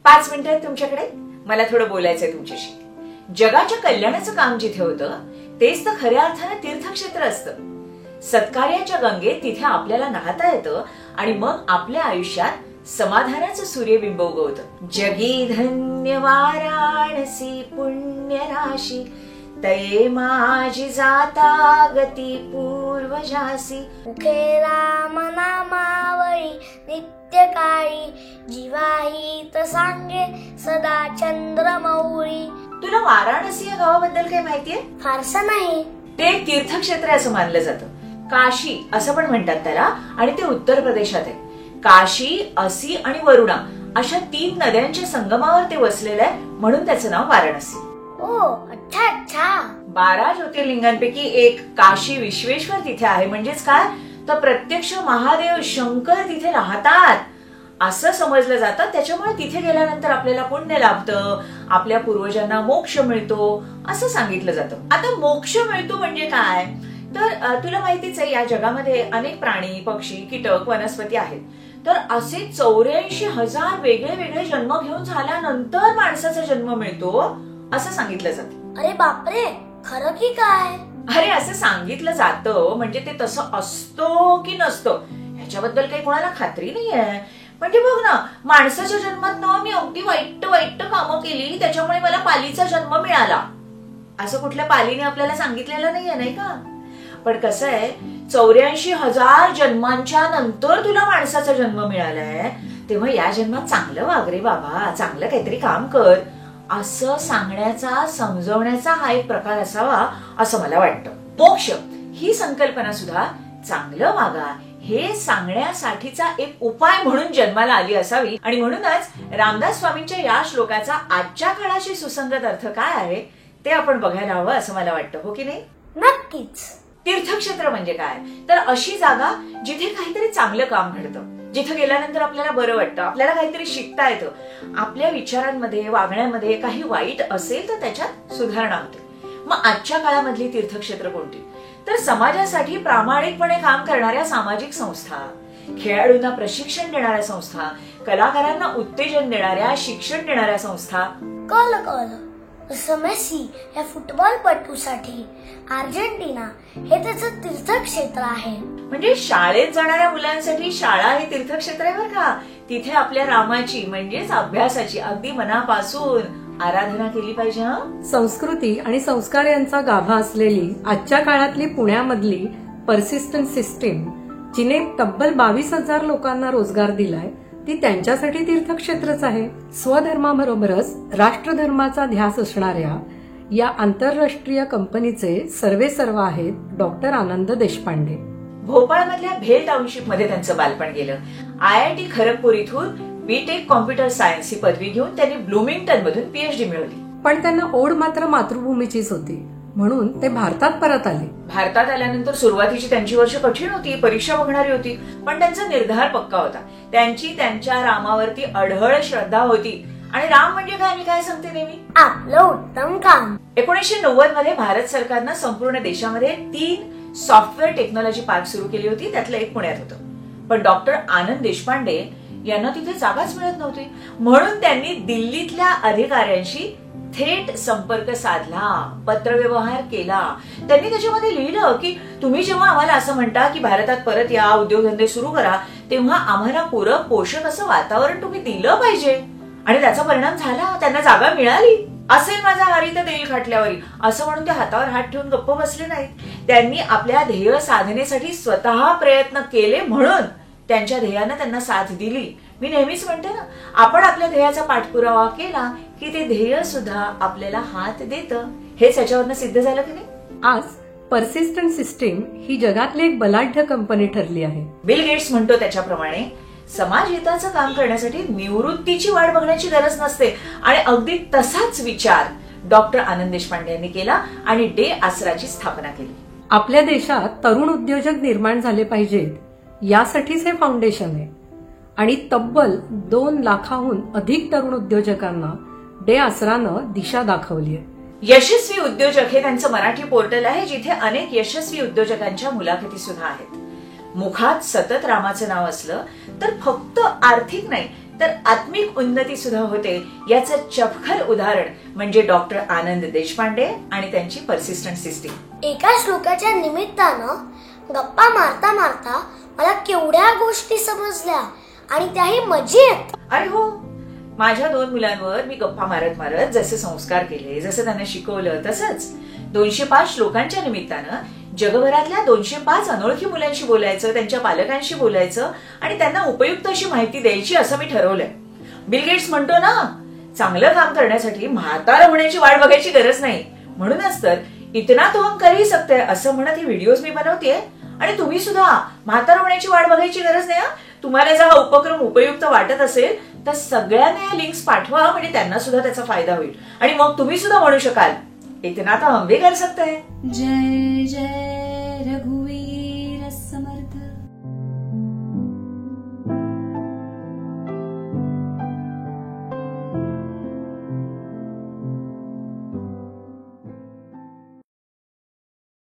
5 मिनिटं आहेत तुमच्याकडे? मला थोडं बोलायचंय तुमच्याशी. जगाच्या कल्याणाचं काम जिथे होतं तेच तर खऱ्या अर्थानं तीर्थक्षेत्र असतं. सत्कार्याच्या गंगेत तिथे आपल्याला नाहता येतं आणि मग आपल्या आयुष्यात समाधानाचं सूर्यबिंब उगवतं. जगी धन्य वाराणसी पुण्यराशी, तये माझी जाता गती पूर्वजासी. मुखे राम नामावळी नित्य काळी, जीवाहित सांगे सदा चंद्रमौळी. तुला वाराणसी या गावाबद्दल काही माहितीये? फारसं नाही. ते एक तीर्थक्षेत्र आहे असं मानलं जातं. काशी असं पण म्हणतात त्याला, आणि ते उत्तर प्रदेशात आहे. काशी, असी आणि वरुणा अशा 3 नद्यांच्या संगमावर ते वसलेलं आहे, म्हणून त्याचं नाव वाराणसी. ओ अच्छा अच्छा. 12 ज्योतिर्लिंगांपैकी एक काशी विश्वेश्वर तिथे आहे. म्हणजेच काय, तर प्रत्यक्ष महादेव शंकर तिथे राहतात असं समजलं जातं. त्याच्यामुळे तिथे गेल्यानंतर आपल्याला पुण्य लाभतं, आपल्या पूर्वजांना मोक्ष मिळतो असं सांगितलं जातं. आता मोक्ष मिळतो म्हणजे काय, तर तुला माहितीच आहे या जगामध्ये अनेक प्राणी, पक्षी, कीटक, वनस्पती आहेत. तर असे 84,000 वेगळे वेगळे जन्म घेऊन झाल्यानंतर माणसाचा जन्म मिळतो असं सांगितलं जातं. अरे बापरे, खरं की काय? अरे असं सांगितलं जातं, म्हणजे ते तसं असतो की नसतं ह्याच्याबद्दल काही कोणाला खात्री नाहीये. म्हणजे बघ ना, माणसाच्या जन्मात ना मी अगदी वाईट वाईट कामं केली त्याच्यामुळे मला पालीचा जन्म मिळाला असं कुठल्या पालीने आपल्याला सांगितलेलं नाहीये, नाही का? पण कसं आहे, 84,000 जन्मांच्या नंतर तुला माणसाचा जन्म मिळालाय, तेव्हा या जन्मात चांगलं वाग रे बाबा, चांगलं काहीतरी काम कर असं सांगण्याचा, समजवण्याचा हा एक प्रकार असावा असं मला वाटतं. मोक्ष ही संकल्पना सुद्धा चांगलं वागा हे सांगण्यासाठीचा एक उपाय म्हणून जन्माला आली असावी. आणि म्हणूनच रामदास स्वामींच्या या श्लोकाचा आजच्या काळाशी सुसंगत अर्थ काय आहे ते आपण बघायला हवं असं मला वाटतं, हो की नाही? नक्कीच. तीर्थक्षेत्र म्हणजे काय, तर अशी जागा जिथे काहीतरी चांगलं काम घडतं, जिथे गेल्यानंतर आपल्याला बरं वाटतं, आपल्याला काहीतरी शिकता येतं, आपल्या विचारांमध्ये, वागण्यामध्ये काही वाईट असेल तर त्याच्यात सुधारणा होते. मग आजच्या काळामधली तीर्थक्षेत्र कोणती, तर समाजासाठी प्रामाणिकपणे काम करणाऱ्या सामाजिक संस्था, खेळाडूंना प्रशिक्षण देणाऱ्या संस्था, कलाकारांना उत्तेजन देणाऱ्या, शिक्षण देणाऱ्या संस्था. कळलं. मेसी या फुटबॉलपटूसाठी अर्जेंटिना हे त्याचं तीर्थक्षेत्र आहे. म्हणजे शाळेत जाणाऱ्या मुलांसाठी शाळा हे तीर्थक्षेत्र आहे बरं का. तिथे आपल्या रामाची म्हणजेच अभ्यासाची अगदी मनापासून आराधना केली पाहिजे. संस्कृती आणि संस्कार यांचा गाभा असलेली आजच्या काळातली पुण्यामधली पर्सिस्टंट सिस्टीम, जिने तब्बल 22,000 लोकांना रोजगार दिलाय, ती त्यांच्यासाठी तीर्थक्षेत्रच आहे. स्वधर्माबरोबरच राष्ट्रधर्माचा ध्यास असणाऱ्या या आंतरराष्ट्रीय कंपनीचे सर्वेसर्वा आहेत डॉक्टर आनंद देशपांडे. भोपाळमधल्या भेल टाउनशिप मध्ये त्यांचं बालपण गेलं. IIT खरगपूर इथून बीटेक कॉम्प्युटर सायन्स ही पदवी घेऊन त्यांनी ब्लूमिंग्टन मधून PhD मिळवली. पण त्यांना ओढ मात्र मातृभूमीचीच होती, म्हणून ते भारतात परत आले. भारतात आल्यानंतर सुरुवातीची त्यांची वर्ष कठीण होती, परीक्षा बघणारी होती, पण त्यांचा निर्धार पक्का होता. त्यांची त्यांच्या रामावरती अढळ श्रद्धा होती. आणि राम म्हणजे काय, मी काय सांगते नेहमी, आपलं उत्तम काम. 1990 मध्ये भारत सरकारनं संपूर्ण देशामध्ये 3 सॉफ्टवेअर टेक्नॉलॉजी पार्क सुरू केली होती, त्यातलं एक पुण्यात होतं. पण डॉक्टर आनंद देशपांडे यांना तिथे जागाच मिळत नव्हती, म्हणून त्यांनी दिल्लीतल्या अधिकाऱ्यांशी थेट संपर्क साधला, पत्रव्यवहार केला. त्यांनी त्याच्यामध्ये लिहिलं की तुम्ही जेव्हा आम्हाला असं म्हणता की भारतात परत या, उद्योगधंदे सुरू करा, तेव्हा आम्हाला पूरक पोषक असं वातावरण तुम्ही दिलं पाहिजे. आणि त्याचा परिणाम झाला, त्यांना जागा मिळाली. असेल माझा हरित देईल खाटल्यावरी असं म्हणून ते हातावर हात ठेवून गप्प बसले नाहीत. त्यांनी आपल्या ध्येय साधनेसाठी स्वतः प्रयत्न केले, म्हणून त्यांच्या ध्येयानं त्यांना साथ दिली. मी नेहमीच म्हणते ना, आपण आपल्या ध्येयाचा पाठपुरावा केला की ते ध्येय सुद्धा आपल्याला हात देतं. हेच याच्यावरनं सिद्ध झालं की नाही. आज पर्सिस्टंट सिस्टीम ही जगातली एक बलाढ्य कंपनी ठरली आहे. बिल गेट्स म्हणतो त्याच्याप्रमाणे समाज हिताचं काम करण्यासाठी निवृत्तीची वाट बघण्याची गरज नसते. आणि अगदी तसाच विचार डॉक्टर आनंद देशपांडे यांनी केला आणि डे आसराची स्थापना केली. आपल्या देशात तरुण उद्योजक निर्माण झाले पाहिजेत यासाठीच हे फाउंडेशन आहे. आणि तब्बल 2 लाखाहून अधिक तरुण उद्योजकांना डे आसरानं दिशा दाखवली आहे. यशस्वी उद्योजक हे त्यांचं मराठी पोर्टल आहे, जिथे अनेक यशस्वी उद्योजकांच्या मुलाखती सुद्धा आहेत. मुखात सतत रामाचं नाव असलं तर फक्त आर्थिक नाही तर आत्मिक उन्नती सुद्धा होते. याचं चपखल उदाहरण म्हणजे डॉक्टर आनंद देशपांडे आणि त्यांची पर्सिस्टंट सिस्टीम. एका श्लोकाच्या निमित्तानं गप्पा मारता मारता मला केवढ्या गोष्टी समजल्या आणि त्याही मजेत. अरे हो, माझ्या 2 मुलांवर मी गप्पा मारत मारत जसे संस्कार केले, जसं त्यांना शिकवलं, तसंच 205 श्लोकांच्या निमित्तानं जगभरातल्या 205 अनोळखी मुलांशी बोलायचं, त्यांच्या पालकांशी बोलायचं आणि त्यांना उपयुक्त अशी माहिती द्यायची असं मी ठरवलंय. बिल गेट्स म्हणतो ना, चांगलं काम करण्यासाठी म्हातारा होण्याची वाट बघायची गरज नाही. म्हणूनच तर इतना तो हम कर ही सकते असं म्हणत हे व्हिडिओज मी बनवतेय. आणि तुम्ही सुद्धा म्हातारा होण्याची वाट बघायची गरज नाही. तुम्हाला जर हा उपक्रम उपयुक्त वाटत असेल तर सगळ्यांना या लिंक्स पाठवा, म्हणजे त्यांना सुद्धा त्याचा फायदा होईल आणि मग तुम्ही सुद्धा म्हणू शकाल इतना तो हम भी कर सकते हैं. जय जय